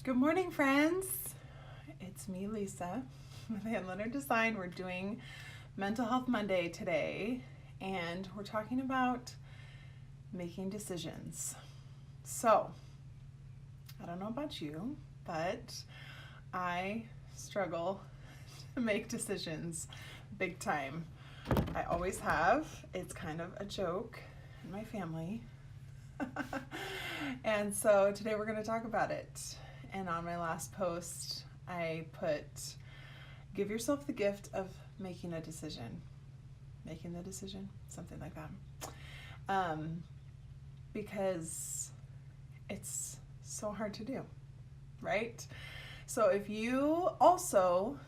Good morning, friends. It's me, Lisa, with Ann Leonard Design. We're doing Mental Health Monday today, and we're talking about making decisions. So, I don't know about you, but I struggle to make decisions big time. I always have. It's kind of a joke in my family. And so today we're going to talk about it. And on my last post, I put, give yourself the gift of making a decision. Making the decision, something like that. Because it's so hard to do, right? So if you also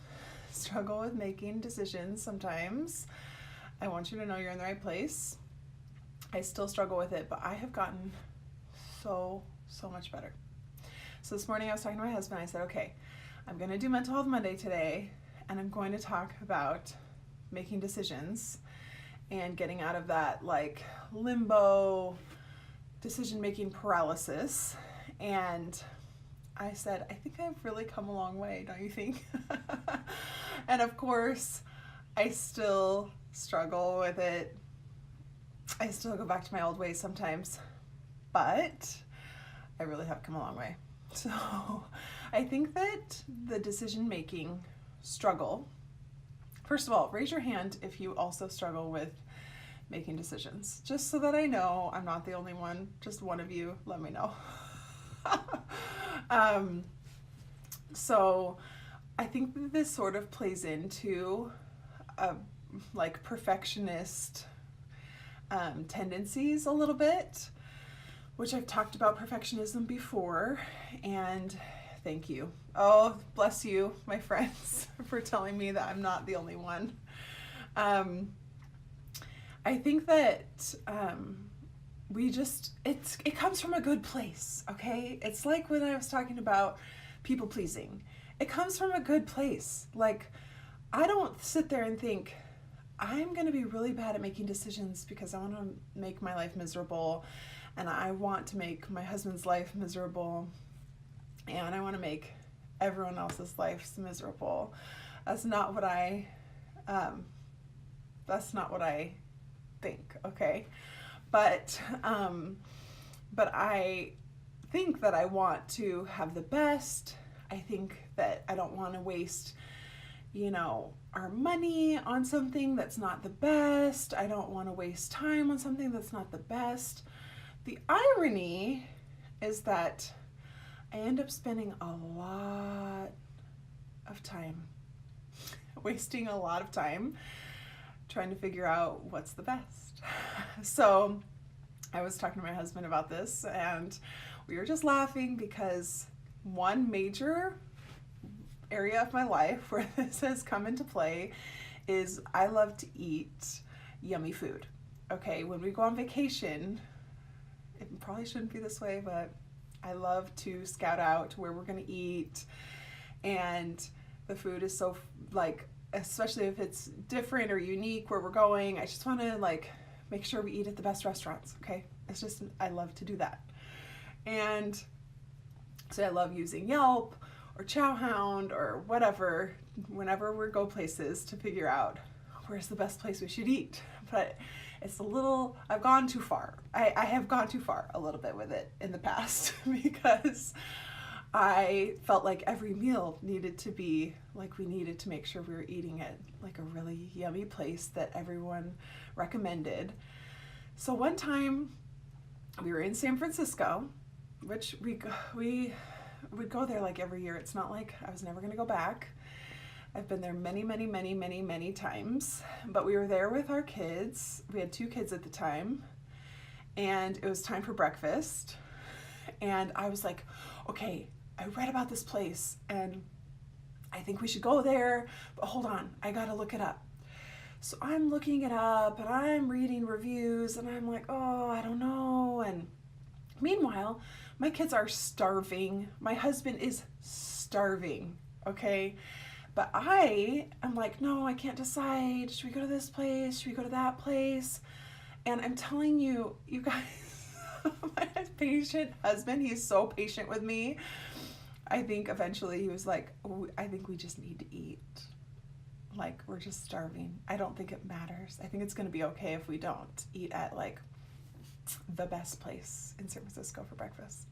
struggle with making decisions sometimes, I want you to know you're in the right place. I still struggle with it, but I have gotten so much better. So this morning I was talking to my husband. I said, okay, I'm going to do Mental Health Monday today, and I'm going to talk about making decisions and getting out of that like limbo decision-making paralysis. And I said, I think I've really come a long way, don't you think? And of course, I still struggle with it. I still go back to my old ways sometimes, but I really have come a long way. So I think that the decision-making struggle, first of all, raise your hand if you also struggle with making decisions, just so that I know I'm not the only one. Just one of you, let me know. So I think that this sort of plays into like perfectionist tendencies a little bit, which I've talked about perfectionism before, and thank you. Oh, bless you, my friends, for telling me that I'm not the only one. I think that it comes from a good place, okay? It's like when I was talking about people pleasing. It comes from a good place. Like, I don't sit there and think, I'm going to be really bad at making decisions because I want to make my life miserable, and I want to make my husband's life miserable, and I want to make everyone else's lives miserable. That's not what I think, okay? But I think that I want to have the best. I think that I don't want to waste, our money on something that's not the best. I don't want to waste time on something that's not the best. The irony is that I end up spending a lot of time, wasting a lot of time trying to figure out what's the best. So I was talking to my husband about this, and we were just laughing because one major area of my life where this has come into play is I love to eat yummy food. Okay, when we go on vacation, it probably shouldn't be this way, but I love to scout out where we're going to eat, and the food is so, like, especially if it's different or unique where we're going, I just want to like make sure we eat at the best restaurants, okay? It's just, I love to do that. And so I love using Yelp or Chowhound or whatever, whenever we go places, to figure out where's the best place we should eat. But it's I've gone too far. I have gone too far a little bit with it in the past because I felt like every meal needed to be like, we needed to make sure we were eating at like a really yummy place that everyone recommended. So one time we were in San Francisco, which we would go there like every year. It's not like I was never going to go back. I've been there many times, but we were there with our kids. We had 2 kids at the time, and it was time for breakfast. And I was like, okay, I read about this place and I think we should go there, but hold on, I gotta look it up. So I'm looking it up and I'm reading reviews and I'm like, oh, I don't know. And meanwhile, my kids are starving. My husband is starving, okay? But I am like, no, I can't decide. Should we go to this place? Should we go to that place? And I'm telling you, you guys, my patient husband, he's so patient with me. I think eventually he was like, oh, I think we just need to eat. Like, we're just starving. I don't think it matters. I think it's going to be okay if we don't eat at like the best place in San Francisco for breakfast.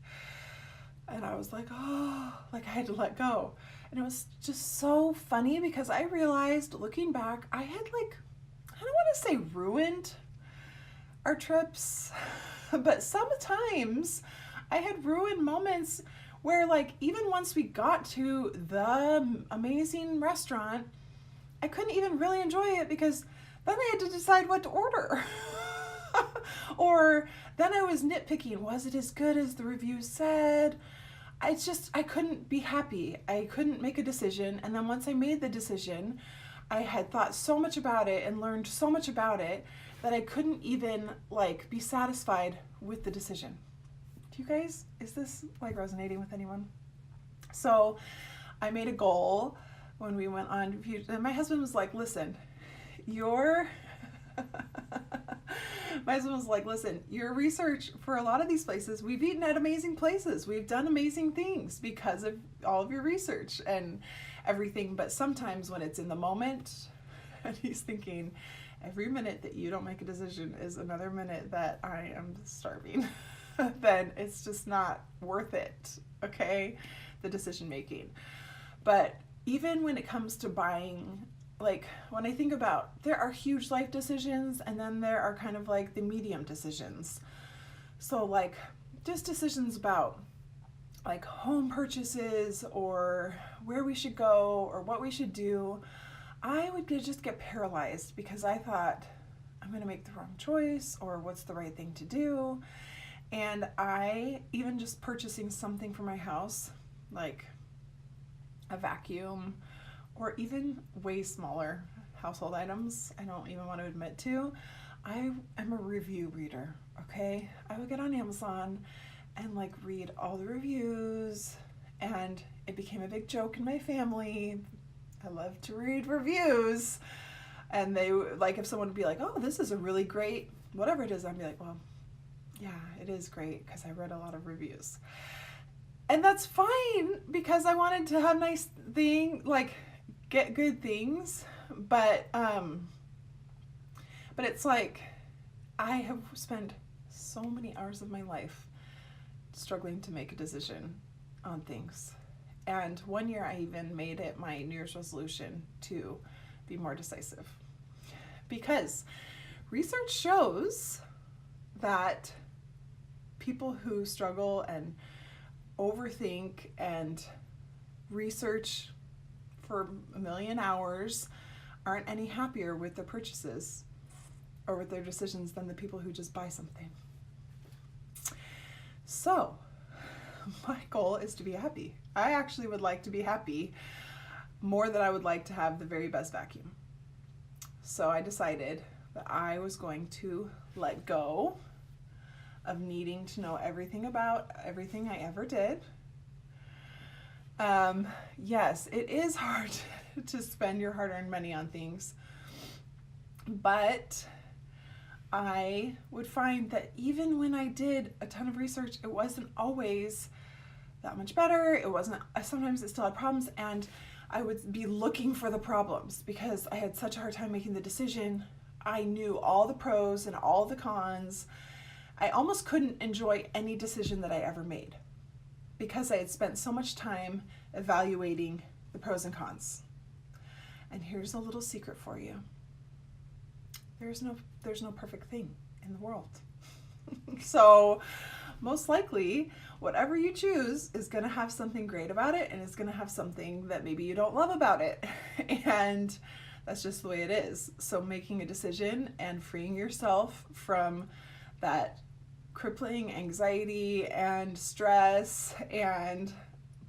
And I was like, oh, like I had to let go. And it was just so funny because I realized looking back, I had like, I don't want to say ruined our trips, but sometimes I had ruined moments where like even once we got to the amazing restaurant, I couldn't even really enjoy it because then I had to decide what to order. Or then I was nitpicking, was it as good as the review said? I couldn't be happy. I couldn't make a decision. And then once I made the decision, I had thought so much about it and learned so much about it that I couldn't even like be satisfied with the decision. Do you guys, is this like resonating with anyone? So I made a goal when we went on, and my husband was like, listen, your your research for a lot of these places, we've eaten at amazing places. We've done amazing things because of all of your research and everything. But sometimes when it's in the moment, and he's thinking, every minute that you don't make a decision is another minute that I am starving, then it's just not worth it, okay? The decision making. But even when it comes to buying, like when I think about, there are huge life decisions and then there are kind of like the medium decisions. So like just decisions about like home purchases or where we should go or what we should do, I would just get paralyzed because I thought I'm going to make the wrong choice or what's the right thing to do. And I, even just purchasing something for my house, like a vacuum, or even way smaller household items I don't even want to admit to, I am a review reader, okay? I would get on Amazon and like read all the reviews, and it became a big joke in my family. I love to read reviews, and they like, if someone would be like, oh, this is a really great whatever it is, I'd be like, well, yeah, it is great because I read a lot of reviews. And that's fine because I wanted to have nice thing, like get good things, but it's like I have spent so many hours of my life struggling to make a decision on things. And one year I even made it my New Year's resolution to be more decisive. Because research shows that people who struggle and overthink and research for a million hours aren't any happier with their purchases or with their decisions than the people who just buy something. So, my goal is to be happy. I actually would like to be happy more than I would like to have the very best vacuum. So I decided that I was going to let go of needing to know everything about everything I ever did. Yes, it is hard to spend your hard-earned money on things, but I would find that even when I did a ton of research, it wasn't always that much better. It wasn't, sometimes it still had problems, and I would be looking for the problems because I had such a hard time making the decision. I knew all the pros and all the cons. I almost couldn't enjoy any decision that I ever made because I had spent so much time evaluating the pros and cons. And here's a little secret for you. There's no perfect thing in the world. So most likely, whatever you choose is going to have something great about it, and it's going to have something that maybe you don't love about it. And that's just the way it is. So making a decision and freeing yourself from that crippling anxiety and stress and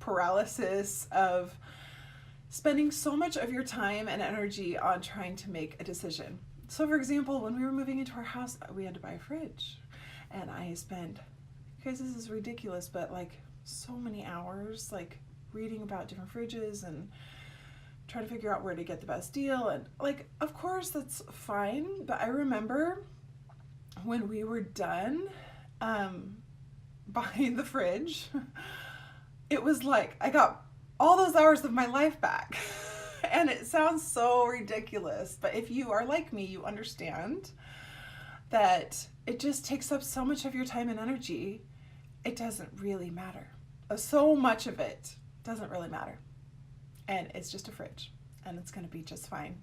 paralysis of spending so much of your time and energy on trying to make a decision. So for example, when we were moving into our house, we had to buy a fridge. And I spent, you guys, this is ridiculous, but like so many hours like reading about different fridges and trying to figure out where to get the best deal. And like, of course that's fine. But I remember when we were done buying the fridge, it was like I got all those hours of my life back. And it sounds so ridiculous, but if you are like me, you understand that it just takes up so much of your time and energy. It doesn't really matter. So much of it doesn't really matter. And it's just a fridge, and it's going to be just fine.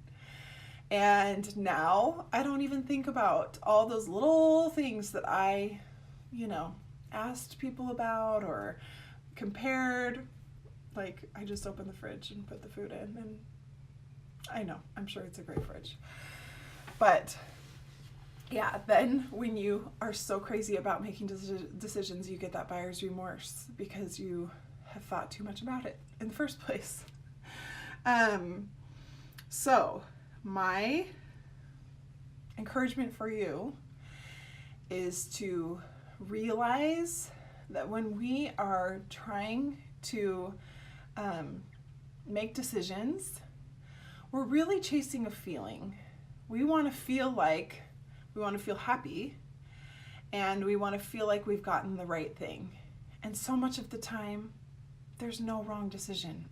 And now I don't even think about all those little things that I, asked people about or compared. Like, I just open the fridge and put the food in, and I know, I'm sure it's a great fridge. But yeah, then when you are so crazy about making decisions, you get that buyer's remorse because you have thought too much about it in the first place. So my encouragement for you is to realize that when we are trying to make decisions, we're really chasing a feeling. We want to feel happy, and we want to feel like we've gotten the right thing. And so much of the time, there's no wrong decision.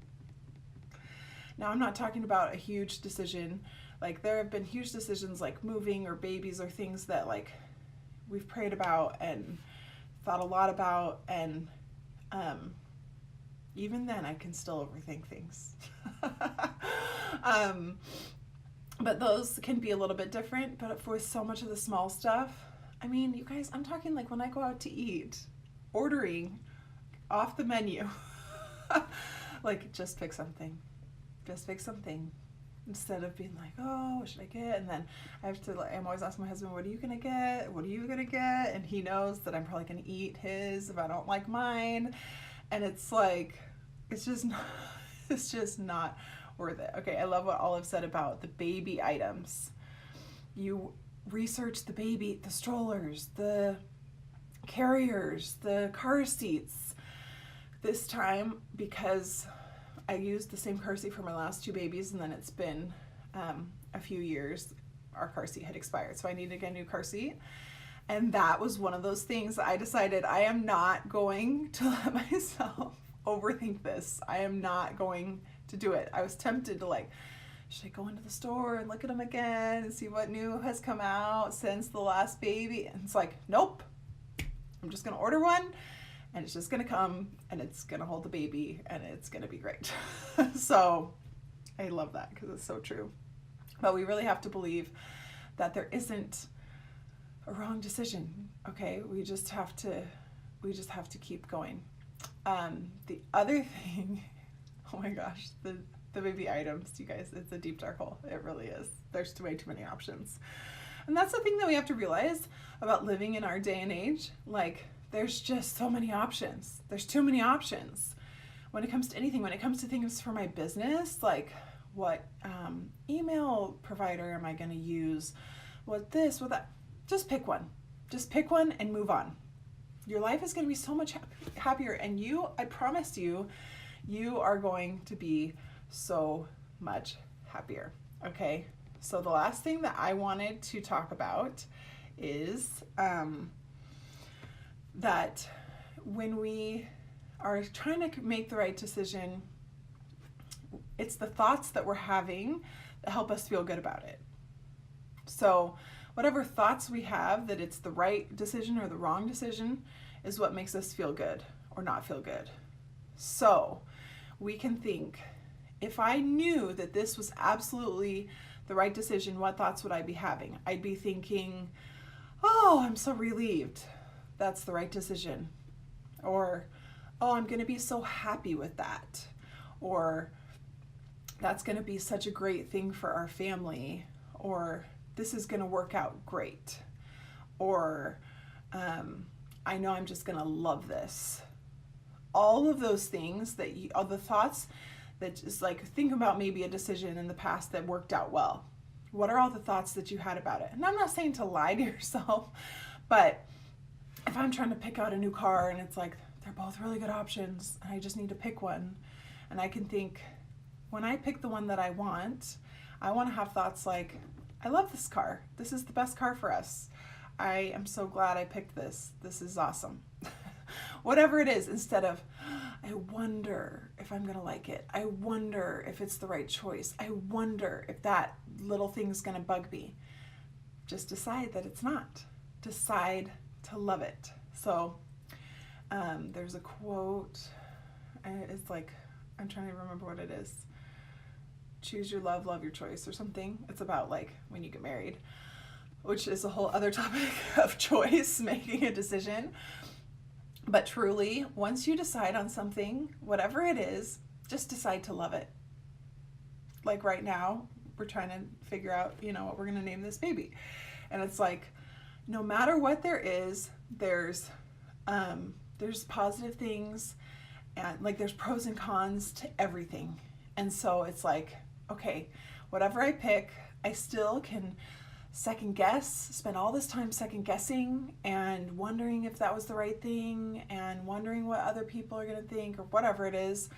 Now, I'm not talking about a huge decision. Like, there have been huge decisions like moving or babies or things that like we've prayed about and thought a lot about, and even then I can still overthink things. But those can be a little bit different. But for so much of the small stuff, I mean, you guys, I'm talking like when I go out to eat, ordering off the menu, like just pick something. Instead of being like, oh, what should I get? And then I'm always asking my husband, what are you going to get? What are you going to get? And he knows that I'm probably going to eat his if I don't like mine. And it's like, it's just not worth it. Okay, I love what Olive said about the baby items. You research the baby, the strollers, the carriers, the car seats. This time, because I used the same car seat for my last two babies, and then it's been a few years, our car seat had expired, so I needed to get a new car seat. And that was one of those things I decided I am not going to let myself overthink this. I am not going to do it. I was tempted to should I go into the store and look at them again and see what new has come out since the last baby? And it's like, nope, I'm just gonna order one, and it's just gonna come, and it's gonna hold the baby, and it's gonna be great. So I love that because it's so true. But we really have to believe that there isn't a wrong decision. Okay, we just have to keep going. The other thing, oh my gosh, the baby items, you guys, it's a deep dark hole. It really is. There's way too many options. And that's the thing that we have to realize about living in our day and age. Like, there's just so many options. There's too many options when it comes to anything. When it comes to things for my business, like what email provider am I going to use? What this, what that? Just pick one. Just pick one and move on. Your life is going to be so much happier, and I promise you, you are going to be so much happier. Okay, so the last thing that I wanted to talk about is that when we are trying to make the right decision, it's the thoughts that we're having that help us feel good about it. So whatever thoughts we have that it's the right decision or the wrong decision is what makes us feel good or not feel good. So we can think, if I knew that this was absolutely the right decision, what thoughts would I be having? I'd be thinking, oh, I'm so relieved. That's the right decision. Or, oh, I'm going to be so happy with that. Or, that's going to be such a great thing for our family. Or, this is going to work out great. Or, I know I'm just going to love this. All of those things are the thoughts that just like, think about maybe a decision in the past that worked out well. What are all the thoughts that you had about it? And I'm not saying to lie to yourself, but if I'm trying to pick out a new car and it's like, they're both really good options and I just need to pick one, and I can think, when I pick the one that I want to have thoughts like, I love this car. This is the best car for us. I am so glad I picked this. This is awesome. Whatever it is, instead of, I wonder if I'm going to like it. I wonder if it's the right choice. I wonder if that little thing's going to bug me. Just decide that it's not. Decide to love it. So there's a quote. It's like, I'm trying to remember what it is. Choose your love, love your choice, or something. It's about like when you get married, which is a whole other topic of choice, making a decision. But truly, once you decide on something, whatever it is, just decide to love it. Like right now, we're trying to figure out, what we're going to name this baby. And it's like, no matter what there is, there's positive things, and like there's pros and cons to everything. And so it's like, okay, whatever I pick, I still can second guess, spend all this time second guessing and wondering if that was the right thing and wondering what other people are going to think or whatever it is.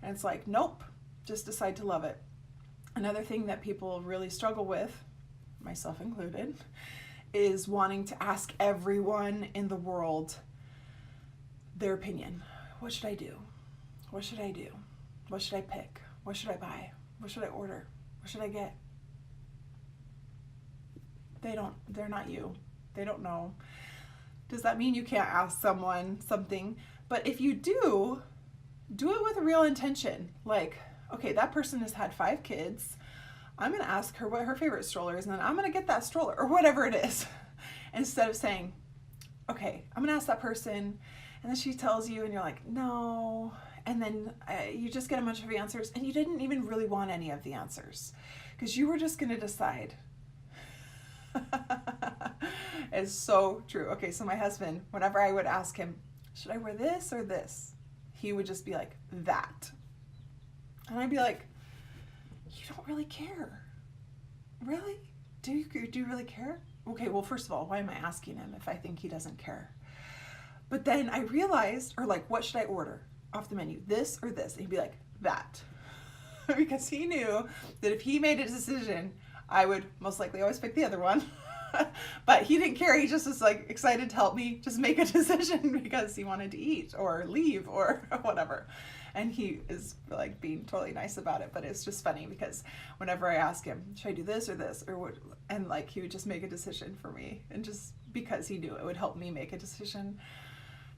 And it's like, nope, just decide to love it. Another thing that people really struggle with, myself included, is wanting to ask everyone in the world their opinion. What should I do? What should I do? What should I pick? What should I buy? What should I order? What should I get? They're not you. They don't know. Does that mean you can't ask someone something? But if you do it with a real intention. Like, okay, that person has had 5 kids. I'm going to ask her what her favorite stroller is, and then I'm going to get that stroller, or whatever it is. Instead of saying, okay, I'm going to ask that person, and then she tells you, and you're like, no. And then you just get a bunch of answers, and you didn't even really want any of the answers because you were just going to decide. It's so true. Okay, so my husband, whenever I would ask him, should I wear this or this? He would just be like, that. And I'd be like, you don't really care. Really? Do you really care? Okay, well, first of all, why am I asking him if I think he doesn't care? But then I realized, or like, what should I order off the menu? This or this? And he'd be like, that. Because he knew that if he made a decision, I would most likely always pick the other one. But he didn't care. He just was like excited to help me just make a decision because he wanted to eat or leave or whatever. And he is like being totally nice about it. But it's just funny because whenever I ask him, should I do this or this or what, and like he would just make a decision for me, and just because he knew it would help me make a decision.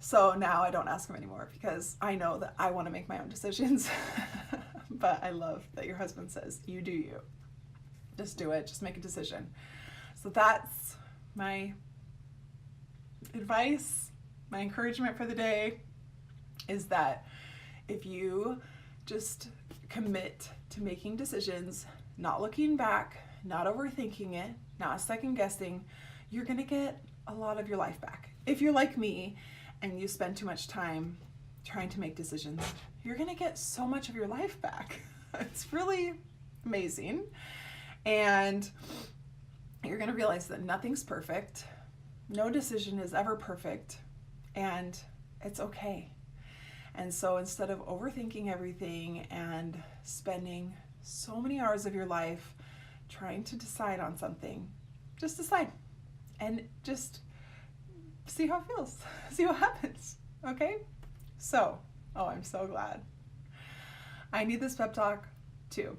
So now I don't ask him anymore because I know that I want to make my own decisions. But I love that your husband says, you do you. Just do it. Just make a decision. So that's my advice, my encouragement for the day is that if you just commit to making decisions, not looking back, not overthinking it, not second guessing, you're going to get a lot of your life back. If you're like me and you spend too much time trying to make decisions, you're going to get so much of your life back. It's really amazing. And you're going to realize that nothing's perfect. No decision is ever perfect. And it's okay. And so instead of overthinking everything and spending so many hours of your life trying to decide on something, just decide. And just see how it feels. See what happens. Okay? So, I'm so glad. I need this pep talk too.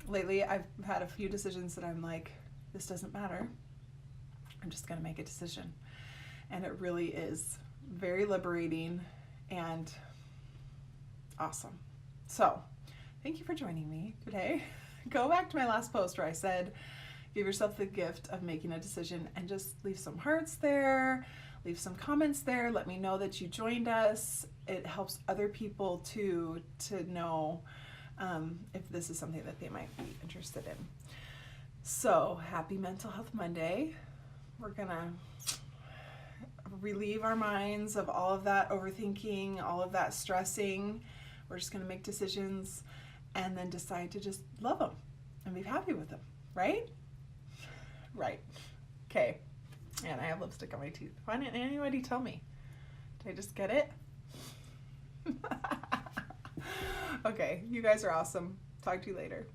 Lately, I've had a few decisions that I'm like, this doesn't matter. I'm just going to make a decision. And it really is very liberating and awesome. So, thank you for joining me today. Go back to my last post where I said, give yourself the gift of making a decision, and just leave some hearts there, leave some comments there. Let me know that you joined us. It helps other people too to know if this is something that they might be interested in. So, happy Mental Health Monday. We're gonna relieve our minds of all of that overthinking, all of that stressing. We're just gonna make decisions and then decide to just love them and be happy with them, right? Right. Okay. And I have lipstick on my teeth. Why didn't anybody tell me? Did I just get it? Okay, you guys are awesome. Talk to you later.